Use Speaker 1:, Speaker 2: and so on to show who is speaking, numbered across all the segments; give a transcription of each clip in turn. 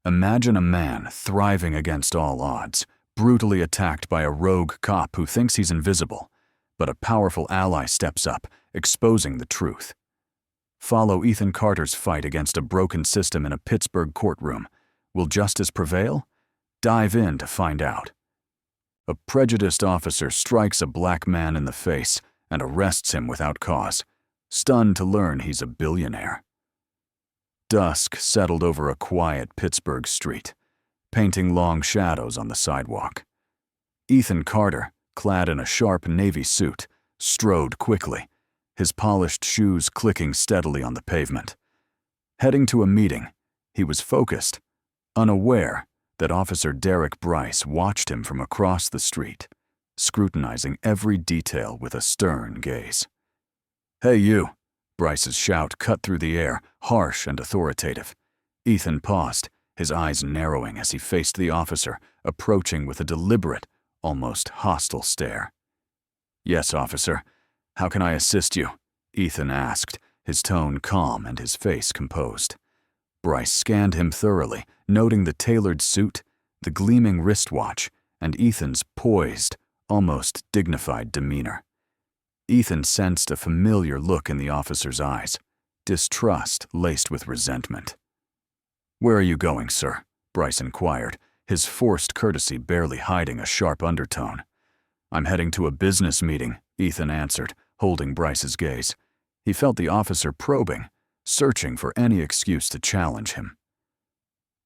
Speaker 1: Imagine a man thriving against all odds, brutally attacked by a rogue cop who thinks he's invisible, but a powerful ally steps up, exposing the truth. Follow Ethan Carter's fight against a broken system in a Pittsburgh courtroom. Will justice prevail? Dive in to find out. A prejudiced officer strikes a black man in the face and arrests him without cause, stunned to learn he's a billionaire. Dusk settled over a quiet Pittsburgh street, painting long shadows on the sidewalk. Ethan Carter, clad in a sharp navy suit, strode quickly, his polished shoes clicking steadily on the pavement. Heading to a meeting, he was focused, unaware that Officer Derek Bryce watched him from across the street, scrutinizing every detail with a stern gaze. "Hey, you!" Bryce's shout cut through the air, harsh and authoritative. Ethan paused, his eyes narrowing as he faced the officer, approaching with a deliberate, almost hostile stare. "Yes, officer. How can I assist you?" Ethan asked, his tone calm and his face composed. Bryce scanned him thoroughly, noting the tailored suit, the gleaming wristwatch, and Ethan's poised, almost dignified demeanor. Ethan sensed a familiar look in the officer's eyes, distrust laced with resentment. "Where are you going, sir?" Bryce inquired, his forced courtesy barely hiding a sharp undertone. "I'm heading to a business meeting," Ethan answered, holding Bryce's gaze. He felt the officer probing, searching for any excuse to challenge him.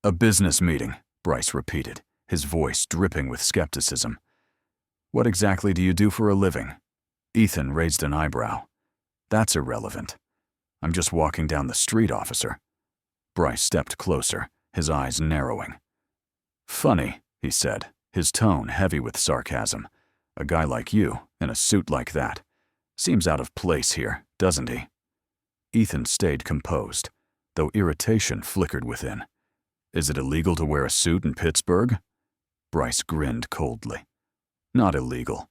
Speaker 1: "A business meeting," Bryce repeated, his voice dripping with skepticism. "What exactly do you do for a living?" Ethan raised an eyebrow. "That's irrelevant. I'm just walking down the street, officer." Bryce stepped closer, his eyes narrowing. "Funny," he said, his tone heavy with sarcasm. "A guy like you, in a suit like that, seems out of place here, doesn't he?" Ethan stayed composed, though irritation flickered within. "Is it illegal to wear a suit in Pittsburgh?" Bryce grinned coldly. "Not illegal,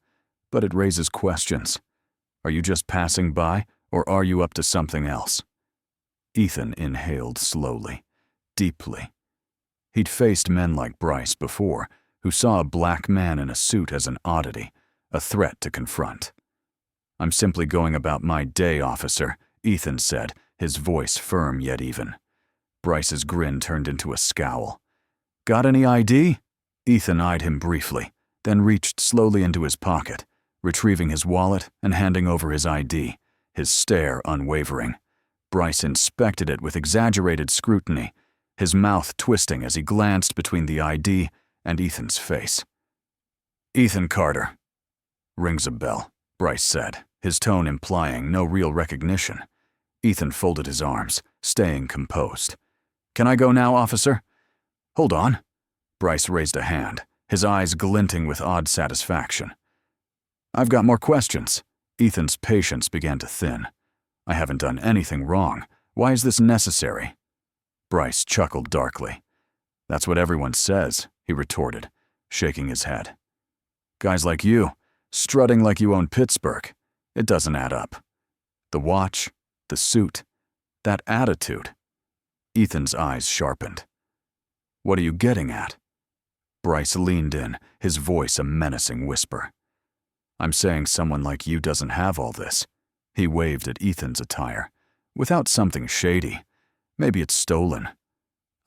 Speaker 1: but it raises questions. Are you just passing by, or are you up to something else?" Ethan inhaled slowly, deeply. He'd faced men like Bryce before, who saw a black man in a suit as an oddity, a threat to confront. "I'm simply going about my day, officer," Ethan said, his voice firm yet even. Bryce's grin turned into a scowl. "Got any ID?" Ethan eyed him briefly, then reached slowly into his pocket, retrieving his wallet and handing over his ID, his stare unwavering. Bryce inspected it with exaggerated scrutiny, his mouth twisting as he glanced between the ID and Ethan's face. "Ethan Carter." "Rings a bell," Bryce said, his tone implying no real recognition. Ethan folded his arms, staying composed. "Can I go now, officer?" "Hold on." Bryce raised a hand, his eyes glinting with odd satisfaction. "I've got more questions." Ethan's patience began to thin. "I haven't done anything wrong. Why is this necessary?" Bryce chuckled darkly. "That's what everyone says," he retorted, shaking his head. "Guys like you, strutting like you own Pittsburgh. It doesn't add up. The watch, the suit, that attitude." Ethan's eyes sharpened. "What are you getting at?" Bryce leaned in, his voice a menacing whisper. "I'm saying someone like you doesn't have all this." He waved at Ethan's attire. "Without something shady. Maybe it's stolen.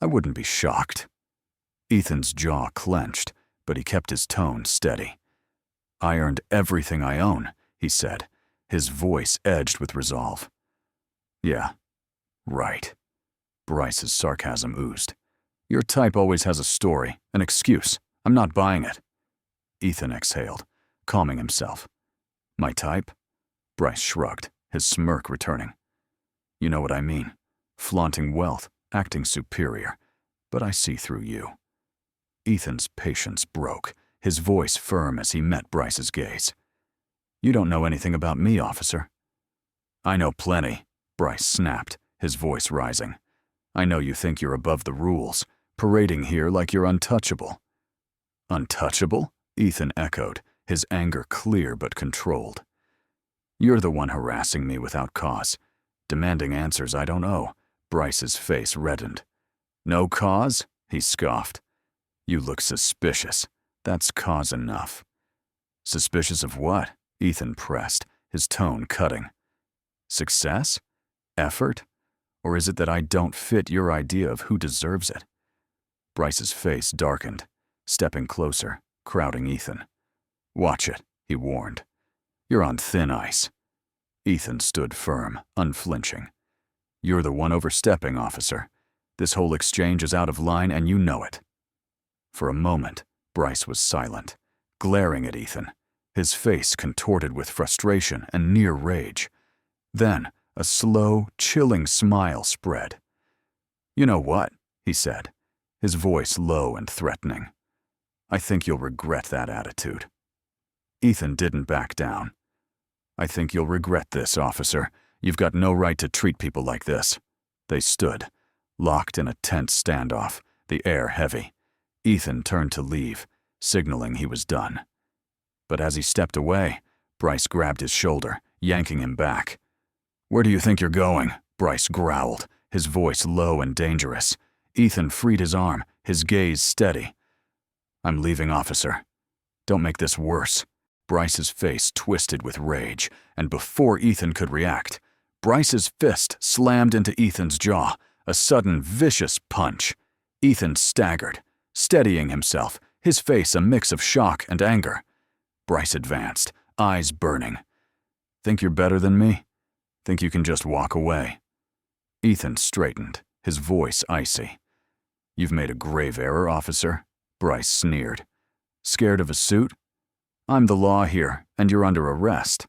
Speaker 1: I wouldn't be shocked." Ethan's jaw clenched, but he kept his tone steady. "I earned everything I own," he said, his voice edged with resolve. "Yeah, right." Bryce's sarcasm oozed. "Your type always has a story, an excuse. I'm not buying it." Ethan exhaled, calming himself. "My type?" Bryce shrugged, his smirk returning. "You know what I mean. Flaunting wealth, acting superior. But I see through you." Ethan's patience broke, his voice firm as he met Bryce's gaze. "You don't know anything about me, officer." "I know plenty," Bryce snapped, his voice rising. "I know you think you're above the rules, parading here like you're untouchable." "Untouchable?" Ethan echoed, his anger clear but controlled. "You're the one harassing me without cause, demanding answers I don't owe." Bryce's face reddened. "No cause?" he scoffed. You look suspicious. That's cause enough. Suspicious of what? Ethan pressed, his tone cutting. Success? Effort? Or is it that I don't fit your idea of who deserves it? Bryce's face darkened, stepping closer, crowding Ethan. Watch it, he warned. You're on thin ice. Ethan stood firm, unflinching. You're the one overstepping, officer. This whole exchange is out of line and you know it. For a moment, Bryce was silent, glaring at Ethan, his face contorted with frustration and near rage. Then, a slow, chilling smile spread. You know what? He said, his voice low and threatening. I think you'll regret that attitude. Ethan didn't back down. I think you'll regret this, officer. You've got no right to treat people like this. They stood, locked in a tense standoff, the air heavy. Ethan turned to leave, signaling he was done. But as he stepped away, Bryce grabbed his shoulder, yanking him back. Where do you think you're going? Bryce growled, his voice low and dangerous. Ethan freed his arm, his gaze steady. I'm leaving, officer. Don't make this worse. Bryce's face twisted with rage, and before Ethan could react, Bryce's fist slammed into Ethan's jaw, a sudden vicious punch. Ethan staggered, steadying himself, his face a mix of shock and anger. Bryce advanced, eyes burning. Think you're better than me? Think you can just walk away? Ethan straightened, his voice icy. You've made a grave error, officer, Bryce sneered. Scared of a suit? I'm the law here, and you're under arrest.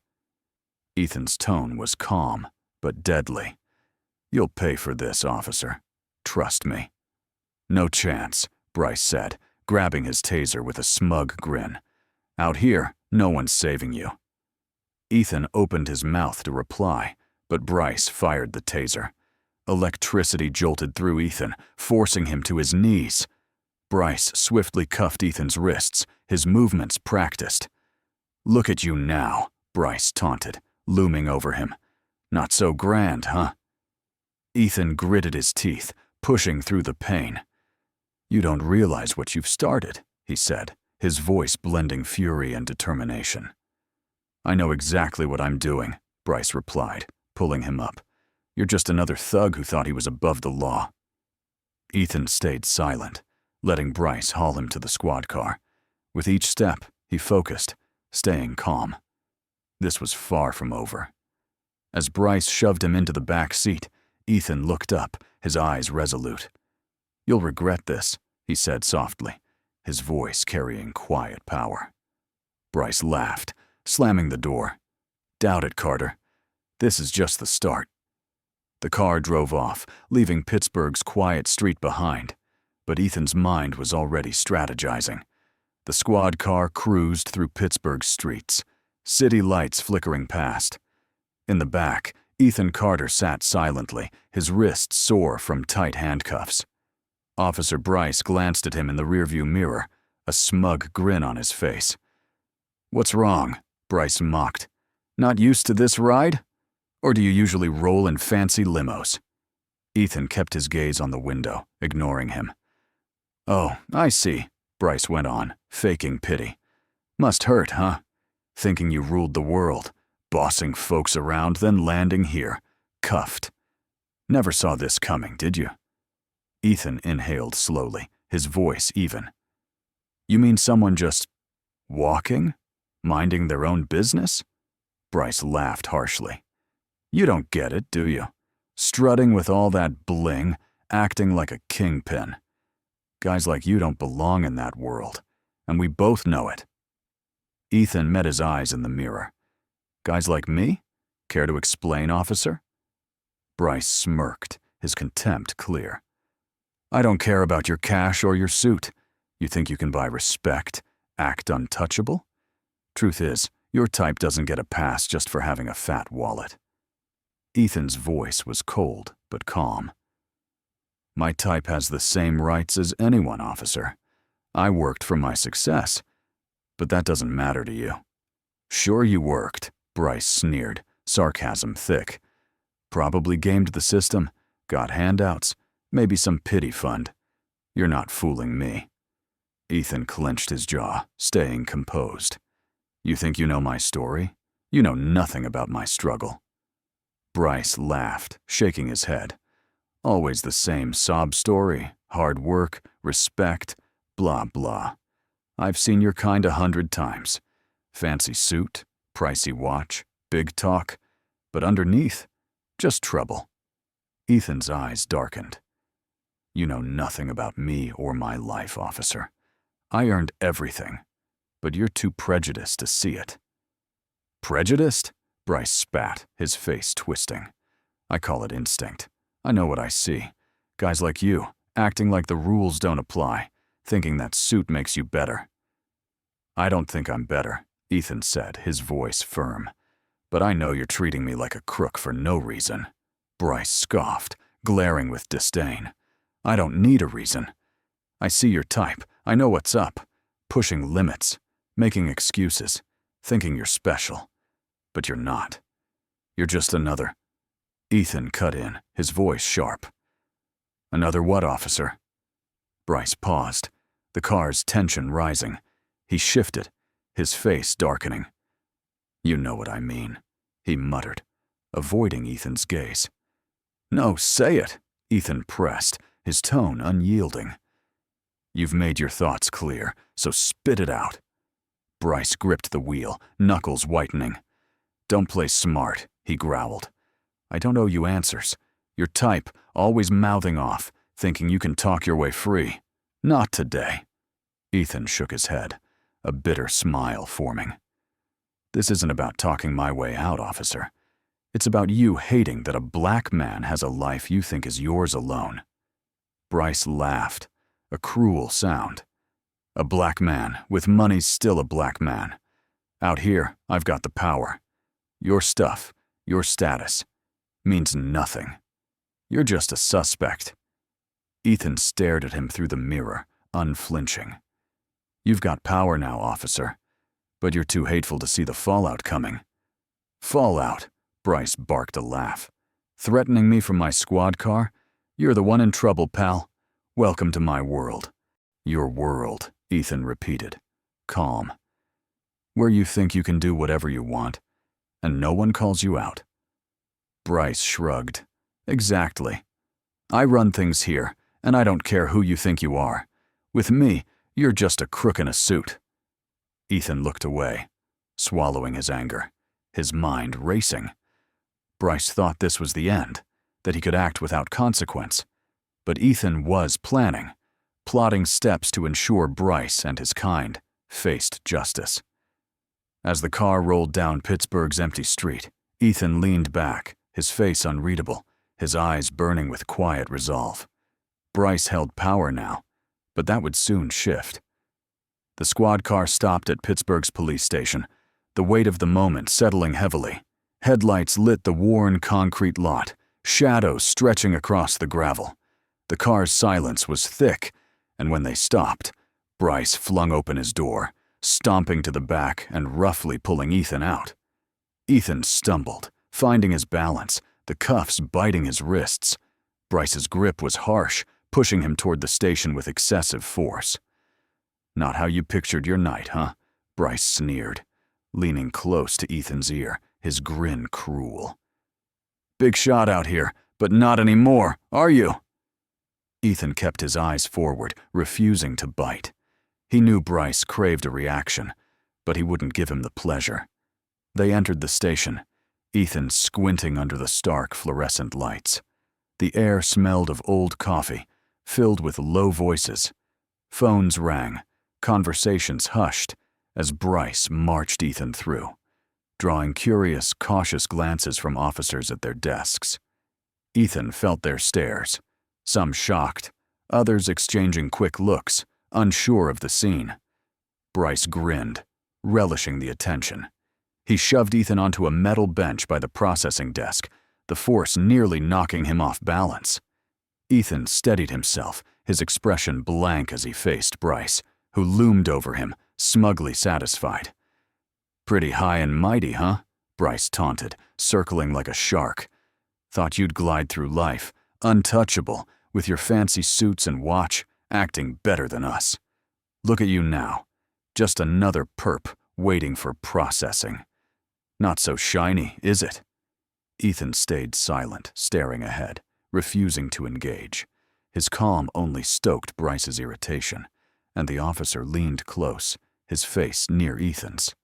Speaker 1: Ethan's tone was calm, but deadly. You'll pay for this, officer. Trust me. No chance, Bryce said, grabbing his taser with a smug grin. Out here, no one's saving you. Ethan opened his mouth to reply, but Bryce fired the taser. Electricity jolted through Ethan, forcing him to his knees. Bryce swiftly cuffed Ethan's wrists, his movements practiced. Look at you now, Bryce taunted, looming over him. Not so grand, huh? Ethan gritted his teeth, pushing through the pain. You don't realize what you've started, he said, his voice blending fury and determination. I know exactly what I'm doing, Bryce replied, pulling him up. You're just another thug who thought he was above the law. Ethan stayed silent, letting Bryce haul him to the squad car. With each step, he focused, staying calm. This was far from over. As Bryce shoved him into the back seat, Ethan looked up, his eyes resolute. You'll regret this, he said softly, his voice carrying quiet power. Bryce laughed, slamming the door. Doubt it, Carter. This is just the start. The car drove off, leaving Pittsburgh's quiet street behind, but Ethan's mind was already strategizing. The squad car cruised through Pittsburgh's streets, city lights flickering past. In the back, Ethan Carter sat silently, his wrists sore from tight handcuffs. Officer Bryce glanced at him in the rearview mirror, a smug grin on his face. What's wrong? Bryce mocked. Not used to this ride? Or do you usually roll in fancy limos? Ethan kept his gaze on the window, ignoring him. Oh, I see, Bryce went on, faking pity. Must hurt, huh? Thinking you ruled the world, bossing folks around, then landing here, cuffed. Never saw this coming, did you? Ethan inhaled slowly, his voice even. You mean someone just walking? Minding their own business? Bryce laughed harshly. You don't get it, do you? Strutting with all that bling, acting like a kingpin. Guys like you don't belong in that world, and we both know it. Ethan met his eyes in the mirror. Guys like me? Care to explain, officer? Bryce smirked, his contempt clear. I don't care about your cash or your suit. You think you can buy respect, act untouchable? Truth is, your type doesn't get a pass just for having a fat wallet. Ethan's voice was cold but calm. My type has the same rights as anyone, officer. I worked for my success, but that doesn't matter to you. Sure you worked, Bryce sneered, sarcasm thick. Probably gamed the system, got handouts, maybe some pity fund. You're not fooling me. Ethan clenched his jaw, staying composed. You think you know my story? You know nothing about my struggle. Bryce laughed, shaking his head. Always the same sob story, hard work, respect, blah blah. I've seen your kind 100 times. Fancy suit, pricey watch, big talk, but underneath, just trouble. Ethan's eyes darkened. You know nothing about me or my life, officer. I earned everything, but you're too prejudiced to see it. Prejudiced? Bryce spat, his face twisting. I call it instinct. I know what I see. Guys like you, acting like the rules don't apply, thinking that suit makes you better. I don't think I'm better, Ethan said, his voice firm. But I know you're treating me like a crook for no reason. Bryce scoffed, glaring with disdain. I don't need a reason. I see your type. I know what's up. Pushing limits, making excuses, thinking you're special. But you're not. You're just another. Ethan cut in, his voice sharp. Another what, officer? Bryce paused, the car's tension rising. He shifted, his face darkening. You know what I mean, he muttered, avoiding Ethan's gaze. No, say it, Ethan pressed, his tone unyielding. You've made your thoughts clear, so spit it out. Bryce gripped the wheel, knuckles whitening. Don't play smart, he growled. I don't owe you answers. Your type, always mouthing off, thinking you can talk your way free. Not today. Ethan shook his head, a bitter smile forming. This isn't about talking my way out, officer. It's about you hating that a black man has a life you think is yours alone. Bryce laughed, a cruel sound. A black man, with money's still a black man. Out here, I've got the power. Your stuff, your status, means nothing. You're just a suspect. Ethan stared at him through the mirror, unflinching. You've got power now, officer, but you're too hateful to see the fallout coming. Fallout, Bryce barked a laugh. Threatening me from my squad car? You're the one in trouble, pal. Welcome to my world. Your world, Ethan repeated, calm. Where you think you can do whatever you want, and no one calls you out. Bryce shrugged. Exactly. I run things here, and I don't care who you think you are. With me, you're just a crook in a suit. Ethan looked away, swallowing his anger, his mind racing. Bryce thought this was the end, that he could act without consequence. But Ethan was planning, plotting steps to ensure Bryce and his kind faced justice. As the car rolled down Pittsburgh's empty street, Ethan leaned back, his face unreadable, his eyes burning with quiet resolve. Bryce held power now, but that would soon shift. The squad car stopped at Pittsburgh's police station, the weight of the moment settling heavily. Headlights lit the worn concrete lot, shadows stretching across the gravel. The car's silence was thick, and when they stopped, Bryce flung open his door, stomping to the back and roughly pulling Ethan out. Ethan stumbled, finding his balance, the cuffs biting his wrists. Bryce's grip was harsh, pushing him toward the station with excessive force. Not how you pictured your night, huh? Bryce sneered, leaning close to Ethan's ear, his grin cruel. Big shot out here, but not anymore, are you? Ethan kept his eyes forward, refusing to bite. He knew Bryce craved a reaction, but he wouldn't give him the pleasure. They entered the station, Ethan squinting under the stark fluorescent lights. The air smelled of old coffee, filled with low voices. Phones rang, conversations hushed, as Bryce marched Ethan through, drawing curious, cautious glances from officers at their desks. Ethan felt their stares, some shocked, others exchanging quick looks, unsure of the scene. Bryce grinned, relishing the attention. He shoved Ethan onto a metal bench by the processing desk, the force nearly knocking him off balance. Ethan steadied himself, his expression blank as he faced Bryce, who loomed over him, smugly satisfied. Pretty high and mighty, huh? Bryce taunted, circling like a shark. Thought you'd glide through life, untouchable, with your fancy suits and watch, acting better than us. Look at you now. Just another perp waiting for processing. Not so shiny, is it? Ethan stayed silent, staring ahead, refusing to engage. His calm only stoked Bryce's irritation, and the officer leaned close, his face near Ethan's.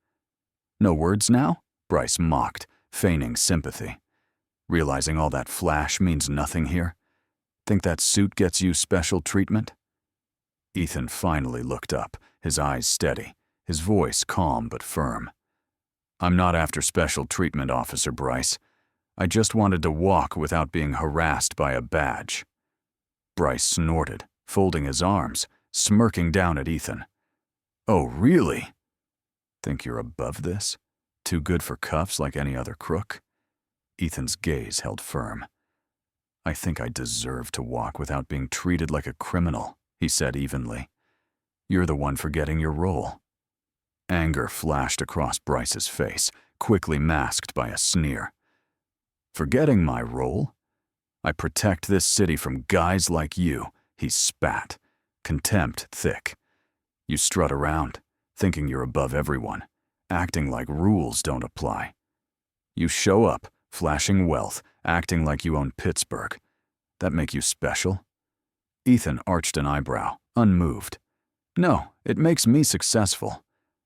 Speaker 1: No words now? Bryce mocked, feigning sympathy. Realizing all that flash means nothing here? Think that suit gets you special treatment? Ethan finally looked up, his eyes steady, his voice calm but firm. I'm not after special treatment, Officer Bryce. I just wanted to walk without being harassed by a badge. Bryce snorted, folding his arms, smirking down at Ethan. Oh, really? Think you're above this? Too good for cuffs like any other crook? Ethan's gaze held firm. I think I deserve to walk without being treated like a criminal, he said evenly. You're the one forgetting your role. Anger flashed across Bryce's face, quickly masked by a sneer. Forgetting my role? I protect this city from guys like you, he spat, contempt thick. You strut around, thinking you're above everyone, acting like rules don't apply. You show up, flashing wealth, acting like you own Pittsburgh. That make you special? Ethan arched an eyebrow, unmoved. No, it makes me successful.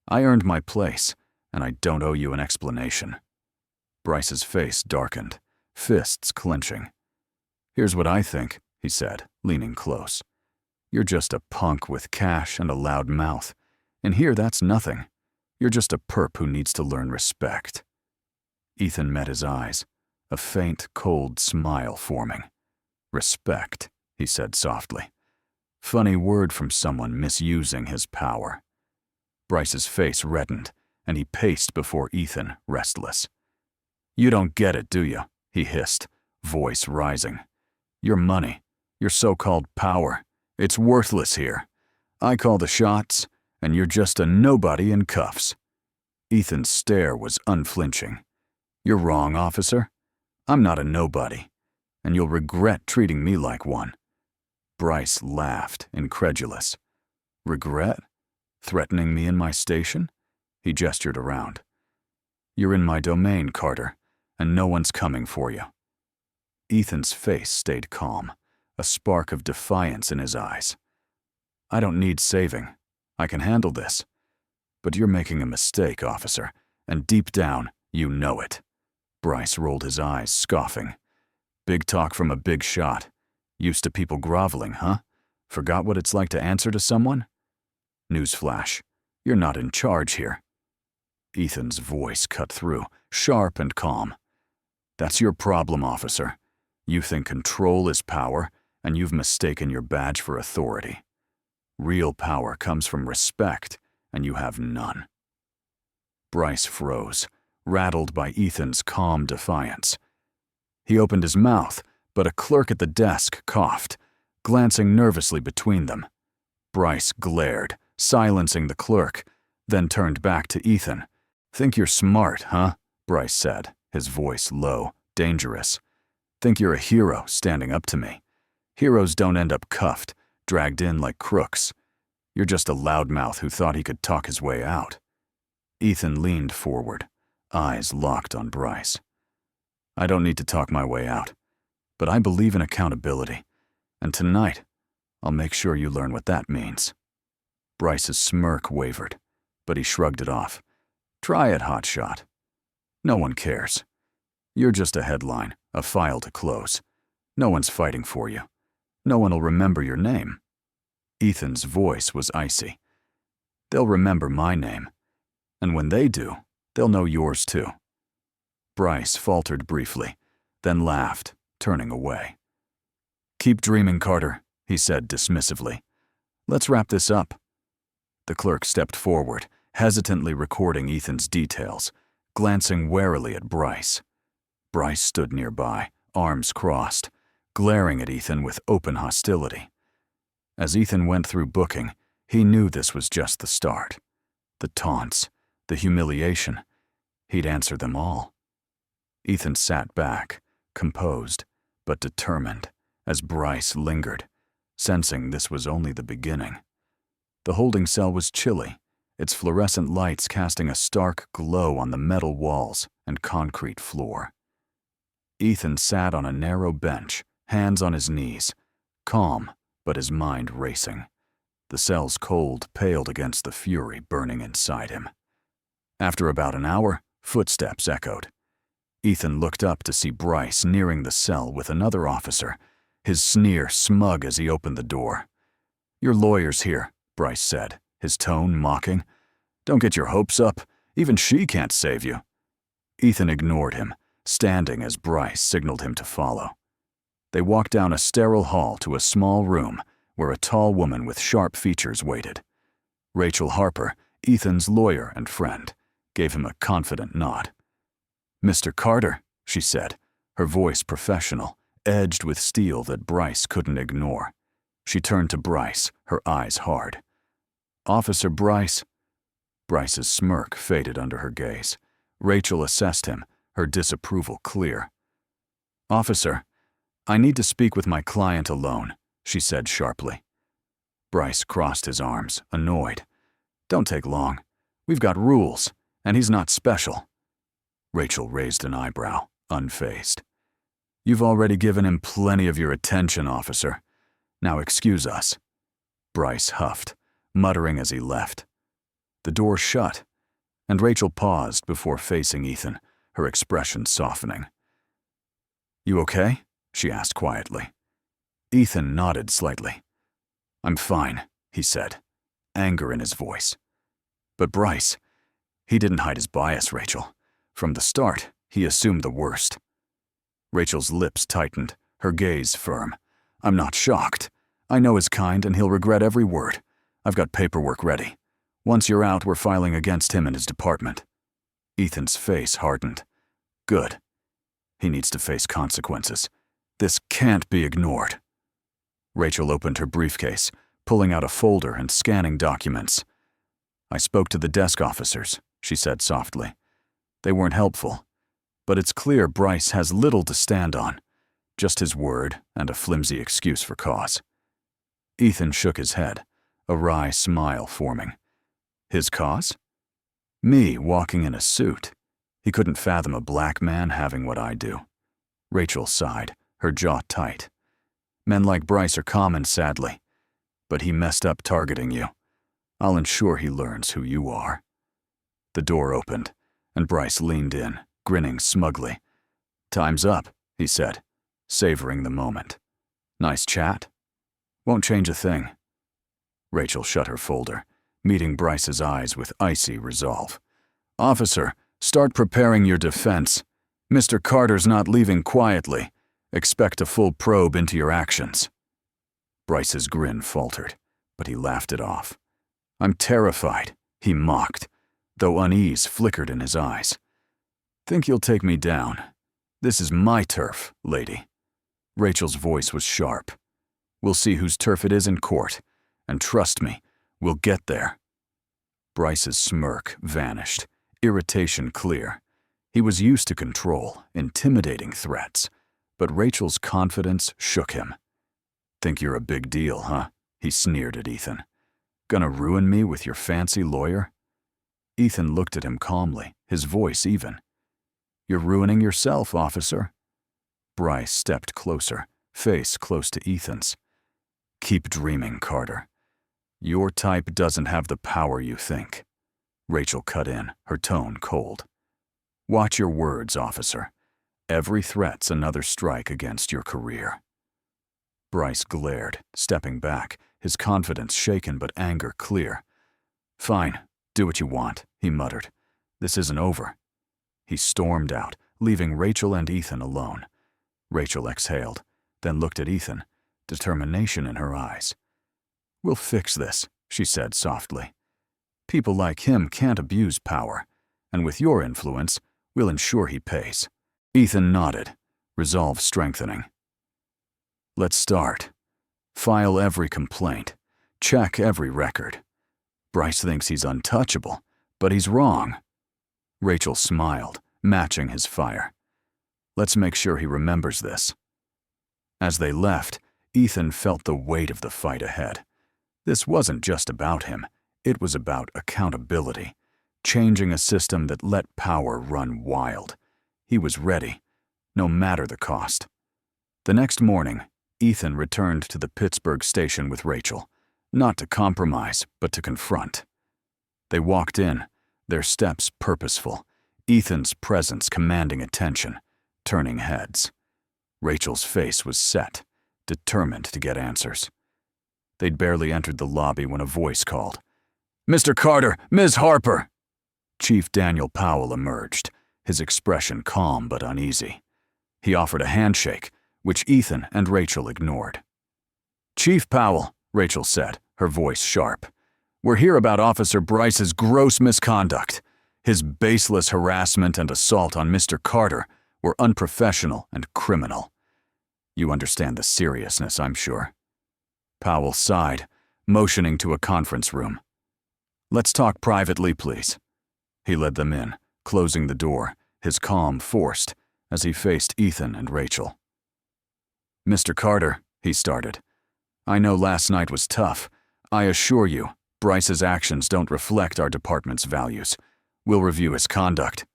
Speaker 1: I earned my place, and I don't owe you an explanation. Bryce's face darkened, fists clenching. Here's what I think, he said, leaning close. You're just a punk with cash and a loud mouth. And here that's nothing. You're just a perp who needs to learn respect. Ethan met his eyes, a faint, cold smile forming. Respect, he said softly. Funny word from someone misusing his power. Bryce's face reddened, and he paced before Ethan, restless. You don't get it, do you? He hissed, voice rising. Your money, your so-called power, it's worthless here. I call the shots, and you're just a nobody in cuffs. Ethan's stare was unflinching. You're wrong, officer. I'm not a nobody, and you'll regret treating me like one. Bryce laughed, incredulous. Regret? Threatening me in my station? He gestured around. You're in my domain, Carter, and no one's coming for you. Ethan's face stayed calm, a spark of defiance in his eyes. I don't need saving. I can handle this. But you're making a mistake, officer, and deep down, you know it. Bryce rolled his eyes, scoffing. Big talk from a big shot. Used to people groveling, huh? Forgot what it's like to answer to someone? Newsflash, you're not in charge here. Ethan's voice cut through, sharp and calm. That's your problem, officer. You think control is power, and you've mistaken your badge for authority. Real power comes from respect, and you have none. Bryce froze, rattled by Ethan's calm defiance. He opened his mouth, but a clerk at the desk coughed, glancing nervously between them. Bryce glared, silencing the clerk, then turned back to Ethan. Think you're smart, huh? Bryce said, his voice low, dangerous. Think you're a hero standing up to me. Heroes don't end up cuffed, dragged in like crooks. You're just a loudmouth who thought he could talk his way out. Ethan leaned forward, eyes locked on Bryce. I don't need to talk my way out, but I believe in accountability, and tonight, I'll make sure you learn what that means. Bryce's smirk wavered, but he shrugged it off. Try it, hotshot. No one cares. You're just a headline, a file to close. No one's fighting for you. No one will remember your name. Ethan's voice was icy. They'll remember my name, and when they do, they'll know yours too. Bryce faltered briefly, then laughed, turning away. Keep dreaming, Carter, he said dismissively. Let's wrap this up. The clerk stepped forward, hesitantly recording Ethan's details, glancing warily at Bryce. Bryce stood nearby, arms crossed, glaring at Ethan with open hostility. As Ethan went through booking, he knew this was just the start. The taunts, the humiliation, he'd answer them all. Ethan sat back, composed, but determined, as Bryce lingered, sensing this was only the beginning. The holding cell was chilly, its fluorescent lights casting a stark glow on the metal walls and concrete floor. Ethan sat on a narrow bench, hands on his knees, calm, but his mind racing. The cell's cold paled against the fury burning inside him. After about an hour, footsteps echoed. Ethan looked up to see Bryce nearing the cell with another officer, his sneer smug as he opened the door. "Your lawyer's here," Bryce said, his tone mocking. "Don't get your hopes up. Even she can't save you." Ethan ignored him, standing as Bryce signaled him to follow. They walked down a sterile hall to a small room where a tall woman with sharp features waited. Rachel Harper, Ethan's lawyer and friend, gave him a confident nod. "Mr. Carter," she said, her voice professional, edged with steel that Bryce couldn't ignore. She turned to Bryce, her eyes hard. "Officer Bryce." Bryce's smirk faded under her gaze. Rachel assessed him, her disapproval clear. "Officer, I need to speak with my client alone," she said sharply. Bryce crossed his arms, annoyed. "Don't take long. We've got rules, and he's not special." Rachel raised an eyebrow, unfazed. "You've already given him plenty of your attention, officer. Now excuse us." Bryce huffed, muttering as he left. The door shut, and Rachel paused before facing Ethan, her expression softening. "You okay?" she asked quietly. Ethan nodded slightly. "I'm fine," he said, anger in his voice. But Bryce, he didn't hide his bias, Rachel. From the start, he assumed the worst. Rachel's lips tightened, her gaze firm. "I'm not shocked. I know his kind and he'll regret every word. I've got paperwork ready. Once you're out, we're filing against him and his department." Ethan's face hardened. "Good. He needs to face consequences. This can't be ignored." Rachel opened her briefcase, pulling out a folder and scanning documents. "I spoke to the desk officers," she said softly. "They weren't helpful, but it's clear Bryce has little to stand on, just his word and a flimsy excuse for cause." Ethan shook his head, a wry smile forming. "His cause?" "Me walking in a suit. He couldn't fathom a black man having what I do." Rachel sighed, her jaw tight. "Men like Bryce are common, sadly. But he messed up targeting you. I'll ensure he learns who you are." The door opened, and Bryce leaned in, grinning smugly. "Time's up," he said, savoring the moment. "Nice chat? Won't change a thing." Rachel shut her folder, meeting Bryce's eyes with icy resolve. "Officer, start preparing your defense. Mr. Carter's not leaving quietly. Expect a full probe into your actions." Bryce's grin faltered, but he laughed it off. "I'm terrified," he mocked, though unease flickered in his eyes. "Think you'll take me down? This is my turf, lady." Rachel's voice was sharp. "We'll see whose turf it is in court, and trust me, we'll get there." Bryce's smirk vanished, irritation clear. He was used to control, intimidating threats, but Rachel's confidence shook him. "Think you're a big deal, huh?" he sneered at Ethan. "Gonna ruin me with your fancy lawyer?" Ethan looked at him calmly, his voice even. "You're ruining yourself, officer." Bryce stepped closer, face close to Ethan's. "Keep dreaming, Carter. Your type doesn't have the power you think." Rachel cut in, her tone cold. "Watch your words, officer. Every threat's another strike against your career." Bryce glared, stepping back, his confidence shaken but anger clear. "Fine, do what you want," he muttered. "This isn't over." He stormed out, leaving Rachel and Ethan alone. Rachel exhaled, then looked at Ethan, determination in her eyes. "We'll fix this," she said softly. "People like him can't abuse power, and with your influence, we'll ensure he pays." Ethan nodded, resolve strengthening. "Let's start. File every complaint. Check every record. Bryce thinks he's untouchable, but he's wrong." Rachel smiled, matching his fire. "Let's make sure he remembers this." As they left, Ethan felt the weight of the fight ahead. This wasn't just about him. It was about accountability, changing a system that let power run wild. He was ready, no matter the cost. The next morning, Ethan returned to the Pittsburgh station with Rachel, not to compromise, but to confront. They walked in, their steps purposeful, Ethan's presence commanding attention, turning heads. Rachel's face was set, determined to get answers. They'd barely entered the lobby when a voice called, "Mr. Carter, Ms. Harper!" Chief Daniel Powell emerged, his expression calm but uneasy. He offered a handshake, which Ethan and Rachel ignored. "Chief Powell," Rachel said, her voice sharp, "we're here about Officer Bryce's gross misconduct. His baseless harassment and assault on Mr. Carter were unprofessional and criminal. You understand the seriousness, I'm sure." Powell sighed, motioning to a conference room. "Let's talk privately, please." He led them in, closing the door, his calm forced, as he faced Ethan and Rachel. "Mr. Carter," he started, "I know last night was tough. I assure you, Bryce's actions don't reflect our department's values. We'll review his conduct."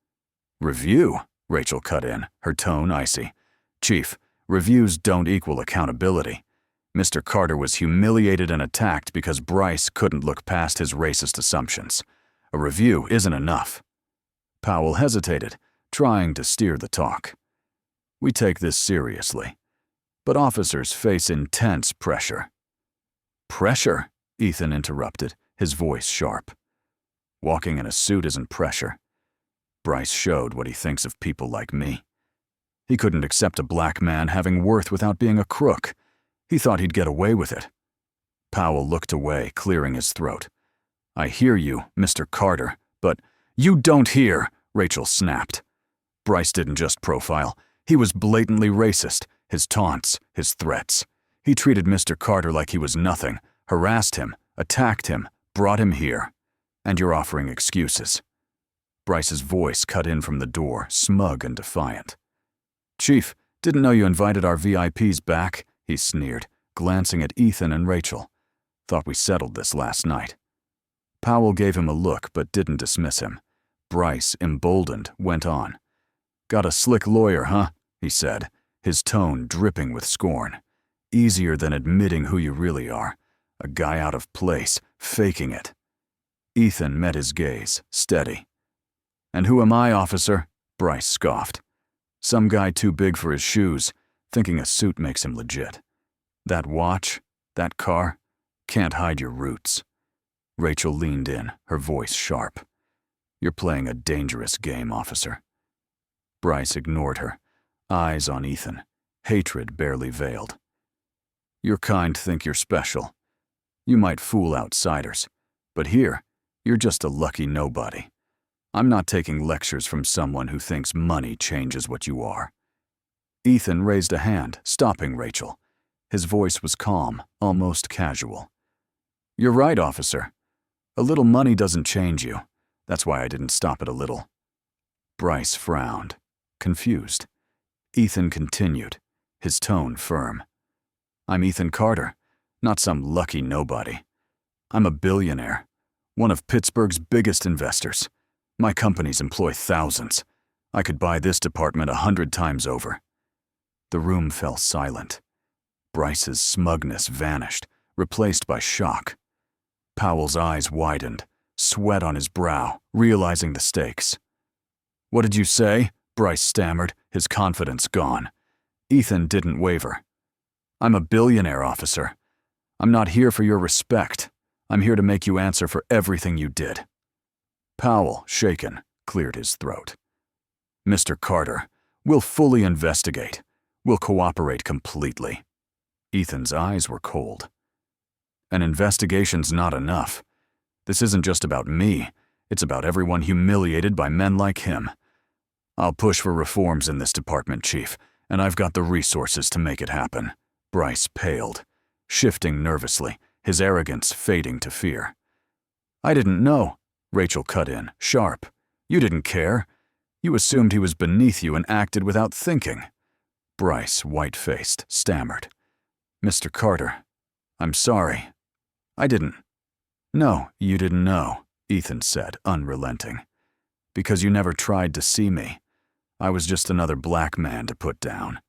Speaker 1: "Review?" Rachel cut in, her tone icy. "Chief, reviews don't equal accountability. Mr. Carter was humiliated and attacked because Bryce couldn't look past his racist assumptions. A review isn't enough." Powell hesitated, trying to steer the talk. "We take this seriously, but officers face intense pressure." "Pressure?" Ethan interrupted, his voice sharp. "Walking in a suit isn't pressure. Bryce showed what he thinks of people like me. He couldn't accept a black man having worth without being a crook. He thought he'd get away with it." Powell looked away, clearing his throat. "I hear you, Mr. Carter, but—" "You don't hear," Rachel snapped. "Bryce didn't just profile. He was blatantly racist, his taunts, his threats. He treated Mr. Carter like he was nothing, harassed him, attacked him, brought him here. And you're offering excuses." Bryce's voice cut in from the door, smug and defiant. "Chief, didn't know you invited our VIPs back," he sneered, glancing at Ethan and Rachel. "Thought we settled this last night." Powell gave him a look but didn't dismiss him. Bryce, emboldened, went on. "Got a slick lawyer, huh?" he said, his tone dripping with scorn. "Easier than admitting who you really are. A guy out of place, faking it." Ethan met his gaze, steady. "And who am I, officer?" Bryce scoffed. "Some guy too big for his shoes, thinking a suit makes him legit. That watch, that car, can't hide your roots." Rachel leaned in, her voice sharp. "You're playing a dangerous game, officer." Bryce ignored her, eyes on Ethan, hatred barely veiled. "Your kind think you're special. You might fool outsiders, but here, you're just a lucky nobody. I'm not taking lectures from someone who thinks money changes what you are." Ethan raised a hand, stopping Rachel. His voice was calm, almost casual. "You're right, officer. A little money doesn't change you. That's why I didn't stop at a little." Bryce frowned, confused. Ethan continued, his tone firm. "I'm Ethan Carter, not some lucky nobody. I'm a billionaire, one of Pittsburgh's biggest investors. My companies employ thousands. I could buy this department 100 times over." The room fell silent. Bryce's smugness vanished, replaced by shock. Powell's eyes widened, sweat on his brow, realizing the stakes. "What did you say?" Bryce stammered, his confidence gone. Ethan didn't waver. "I'm a billionaire, officer. I'm not here for your respect. I'm here to make you answer for everything you did." Powell, shaken, cleared his throat. "Mr. Carter, we'll fully investigate. We'll cooperate completely." Ethan's eyes were cold. "An investigation's not enough. This isn't just about me. It's about everyone humiliated by men like him. I'll push for reforms in this department, Chief, and I've got the resources to make it happen." Bryce paled, shifting nervously, his arrogance fading to fear. "I didn't know," Rachel cut in, sharp. "You didn't care. You assumed he was beneath you and acted without thinking." Bryce, white-faced, stammered. Mr. Carter, I'm sorry. I didn't. No, you didn't know, Ethan said, unrelenting. Because you never tried to see me. I was just another black man to put down.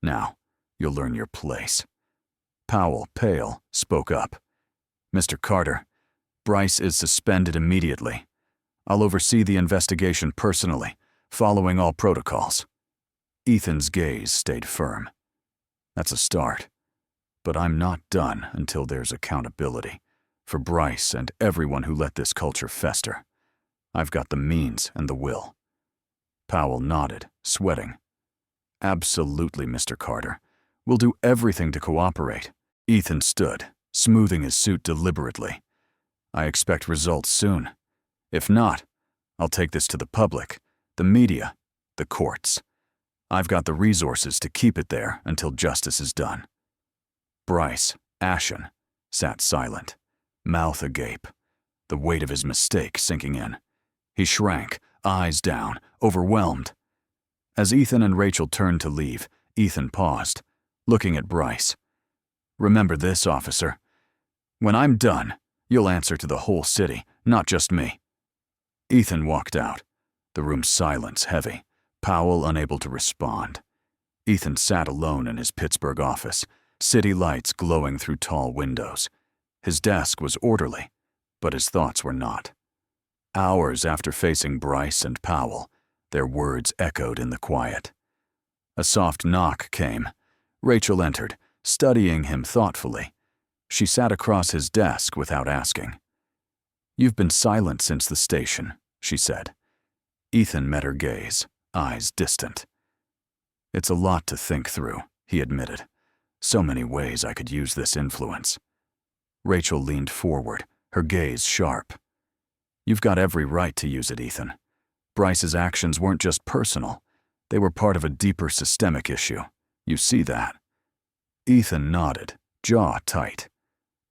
Speaker 1: Now, you'll learn your place. Powell, pale, spoke up. Mr. Carter, Bryce is suspended immediately. I'll oversee the investigation personally, following all protocols. Ethan's gaze stayed firm. That's a start. But I'm not done until there's accountability for Bryce and everyone who let this culture fester. I've got the means and the will. Powell nodded, sweating. Absolutely, Mr. Carter. We'll do everything to cooperate. Ethan stood, smoothing his suit deliberately. I expect results soon. If not, I'll take this to the public, the media, the courts. I've got the resources to keep it there until justice is done. Bryce, ashen, sat silent, mouth agape, the weight of his mistake sinking in. He shrank, eyes down, overwhelmed. As Ethan and Rachel turned to leave, Ethan paused, looking at Bryce. Remember this, officer. When I'm done, you'll answer to the whole city, not just me. Ethan walked out, the room's silence heavy, Powell unable to respond. Ethan sat alone in his Pittsburgh office, city lights glowing through tall windows. His desk was orderly, but his thoughts were not. Hours after facing Bryce and Powell, their words echoed in the quiet. A soft knock came. Rachel entered, studying him thoughtfully. She sat across his desk without asking. You've been silent since the station, she said. Ethan met her gaze, eyes distant. It's a lot to think through, he admitted. So many ways I could use this influence. Rachel leaned forward, her gaze sharp. You've got every right to use it, Ethan. Bryce's actions weren't just personal. They were part of a deeper systemic issue. You see that? Ethan nodded, jaw tight.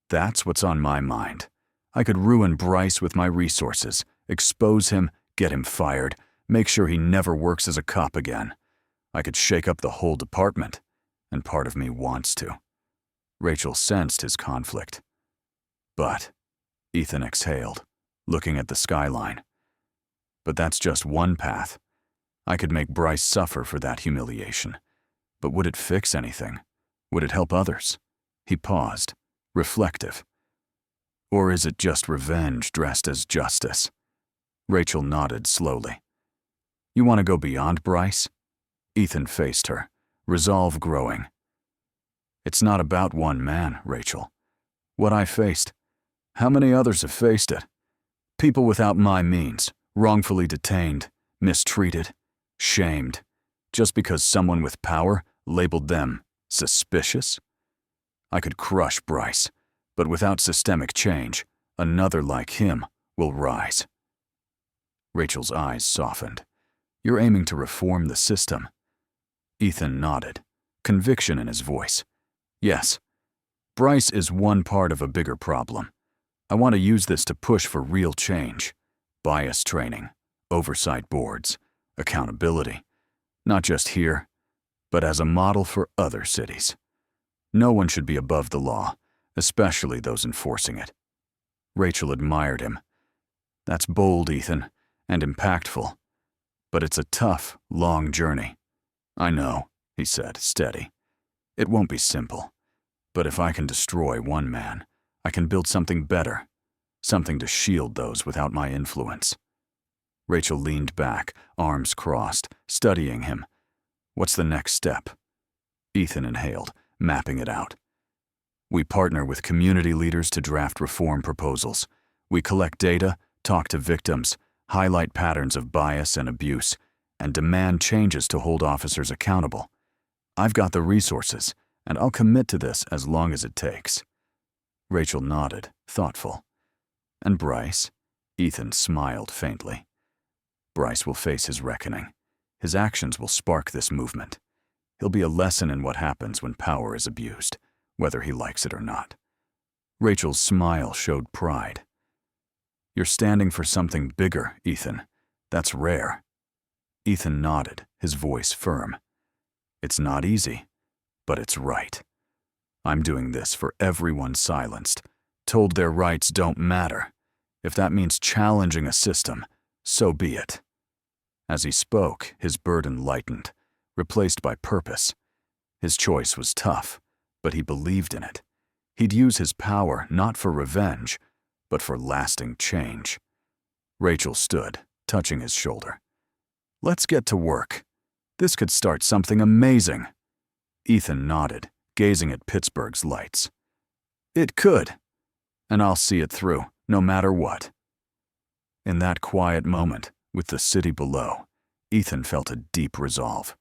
Speaker 1: That's what's on my mind. I could ruin Bryce with my resources, expose him, get him fired, make sure he never works as a cop again. I could shake up the whole department, and part of me wants to. Rachel sensed his conflict. But, Ethan exhaled, looking at the skyline. But that's just one path. I could make Bryce suffer for that humiliation. But would it fix anything? Would it help others? He paused, reflective. Or is it just revenge dressed as justice? Rachel nodded slowly. You want to go beyond Bryce? Ethan faced her, resolve growing. It's not about one man, Rachel. What I faced, how many others have faced it? People without my means, wrongfully detained, mistreated, shamed, just because someone with power labeled them suspicious? I could crush Bryce, but without systemic change, another like him will rise. Rachel's eyes softened. You're aiming to reform the system. Ethan nodded, conviction in his voice. Yes, Bryce is one part of a bigger problem. I want to use this to push for real change. Bias training, oversight boards, accountability. Not just here, but as a model for other cities. No one should be above the law, especially those enforcing it. Rachel admired him. That's bold, Ethan, and impactful. But it's a tough, long journey. I know, he said, steady. It won't be simple. But if I can destroy one man, I can build something better, something to shield those without my influence. Rachel leaned back, arms crossed, studying him. What's the next step? Ethan inhaled, mapping it out. We partner with community leaders to draft reform proposals. We collect data, talk to victims, highlight patterns of bias and abuse, and demand changes to hold officers accountable. I've got the resources, and I'll commit to this as long as it takes. Rachel nodded, thoughtful. And Bryce? Ethan smiled faintly. Bryce will face his reckoning. His actions will spark this movement. He'll be a lesson in what happens when power is abused, whether he likes it or not. Rachel's smile showed pride. You're standing for something bigger, Ethan. That's rare. Ethan nodded, his voice firm. It's not easy, but it's right. I'm doing this for everyone silenced, told their rights don't matter. If that means challenging a system, so be it." As he spoke, his burden lightened, replaced by purpose. His choice was tough, but he believed in it. He'd use his power not for revenge, but for lasting change. Rachel stood, touching his shoulder. "Let's get to work. This could start something amazing." Ethan nodded, gazing at Pittsburgh's lights. "It could, and I'll see it through, no matter what." In that quiet moment, with the city below, Ethan felt a deep resolve.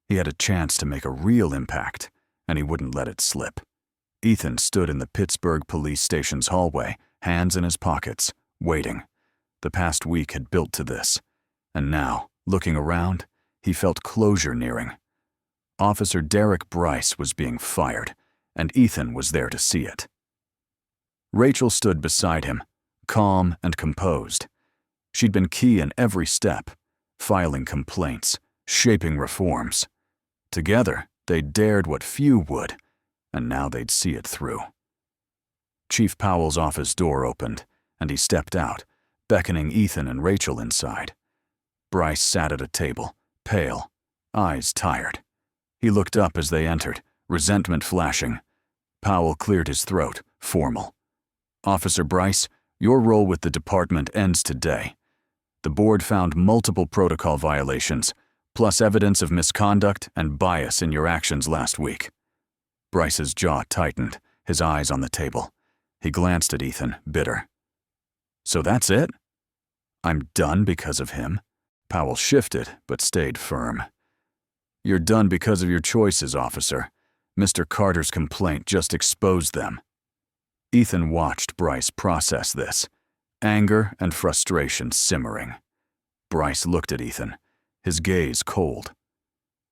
Speaker 1: He had a chance to make a real impact, and he wouldn't let it slip. Ethan stood in the Pittsburgh police station's hallway, hands in his pockets, waiting. The past week had built to this, and now, looking around, he felt closure nearing. Officer Derek Bryce was being fired, and Ethan was there to see it. Rachel stood beside him, calm and composed. She'd been key in every step, filing complaints, shaping reforms. Together, they dared what few would, and now they'd see it through. Chief Powell's office door opened, and he stepped out, beckoning Ethan and Rachel inside. Bryce sat at a table, pale, eyes tired. He looked up as they entered, resentment flashing. Powell cleared his throat, formal. "Officer Bryce, your role with the department ends today. The board found multiple protocol violations, plus evidence of misconduct and bias in your actions last week." Bryce's jaw tightened, his eyes on the table. He glanced at Ethan, bitter. "So that's it? I'm done because of him?" Powell shifted, but stayed firm. "You're done because of your choices, officer. Mr. Carter's complaint just exposed them." Ethan watched Bryce process this, anger and frustration simmering. Bryce looked at Ethan, his gaze cold.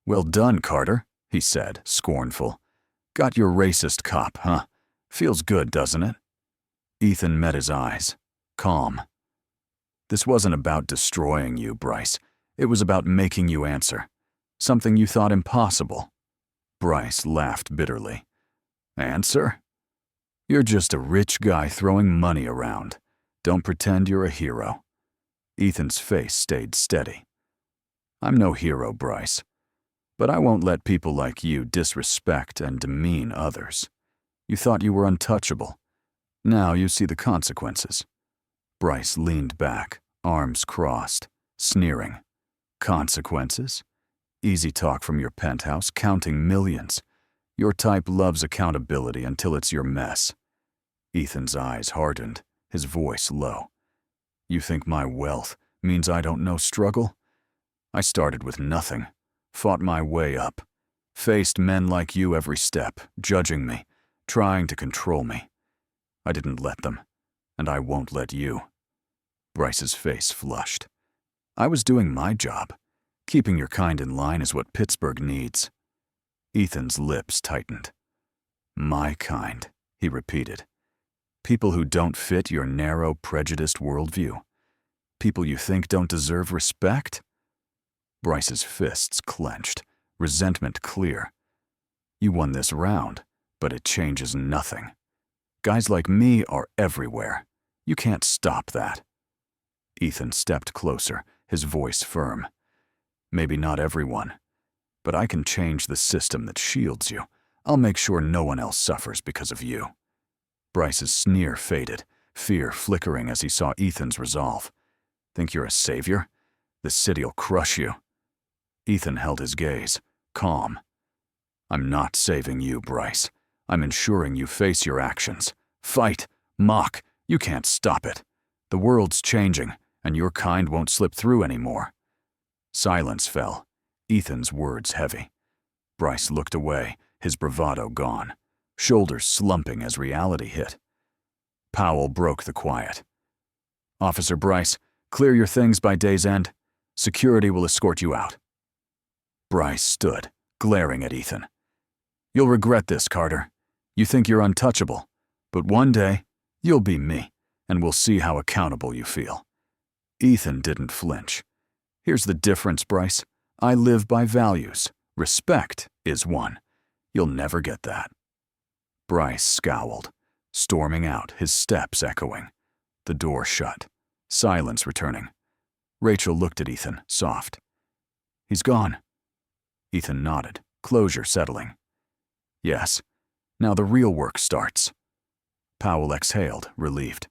Speaker 1: "Well done, Carter," he said, scornful. "Got your racist cop, huh? Feels good, doesn't it?" Ethan met his eyes, calm. "This wasn't about destroying you, Bryce. It was about making you answer. Something you thought impossible." Bryce laughed bitterly. "Answer? You're just a rich guy throwing money around. Don't pretend you're a hero." Ethan's face stayed steady. "I'm no hero, Bryce. But I won't let people like you disrespect and demean others. You thought you were untouchable. Now you see the consequences." Bryce leaned back, arms crossed, sneering. "Consequences? Easy talk from your penthouse, counting millions. Your type loves accountability until it's your mess." Ethan's eyes hardened, his voice low. "You think my wealth means I don't know struggle? I started with nothing, fought my way up, faced men like you every step, judging me, trying to control me. I didn't let them, and I won't let you." Bryce's face flushed. "I was doing my job. Keeping your kind in line is what Pittsburgh needs." Ethan's lips tightened. "My kind," he repeated. "People who don't fit your narrow, prejudiced worldview. People you think don't deserve respect?" Bryce's fists clenched, resentment clear. "You won this round, but it changes nothing. Guys like me are everywhere. You can't stop that." Ethan stepped closer, his voice firm. "Maybe not everyone, but I can change the system that shields you. I'll make sure no one else suffers because of you." Bryce's sneer faded, fear flickering as he saw Ethan's resolve. "Think you're a savior? The city'll crush you." Ethan held his gaze, calm. "I'm not saving you, Bryce. I'm ensuring you face your actions. Fight, mock, you can't stop it. The world's changing, and your kind won't slip through anymore." Silence fell, Ethan's words heavy. Bryce looked away, his bravado gone, shoulders slumping as reality hit. Powell broke the quiet. "Officer Bryce, clear your things by day's end. Security will escort you out." Bryce stood, glaring at Ethan. "You'll regret this, Carter. You think you're untouchable, but one day, you'll be me, and we'll see how accountable you feel." Ethan didn't flinch. "Here's the difference, Bryce. I live by values. Respect is one. You'll never get that." Bryce scowled, storming out, his steps echoing. The door shut, silence returning. Rachel looked at Ethan, soft. "He's gone." Ethan nodded, closure settling. "Yes, now the real work starts." Powell exhaled, relieved.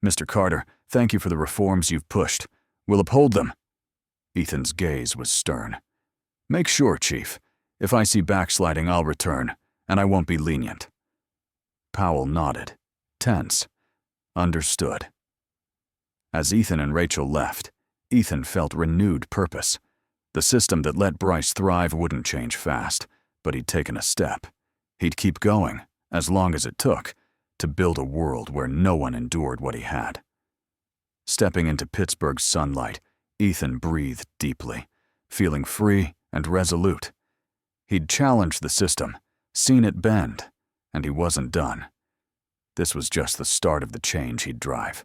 Speaker 1: "Mr. Carter, thank you for the reforms you've pushed. We'll uphold them." Ethan's gaze was stern. "Make sure, Chief. If I see backsliding, I'll return, and I won't be lenient." Powell nodded, tense. Understood. As Ethan and Rachel left, Ethan felt renewed purpose. The system that let Bryce thrive wouldn't change fast, but he'd taken a step. He'd keep going, as long as it took, to build a world where no one endured what he had. Stepping into Pittsburgh's sunlight, Ethan breathed deeply, feeling free and resolute. He'd challenged the system, seen it bend, and he wasn't done. This was just the start of the change he'd drive.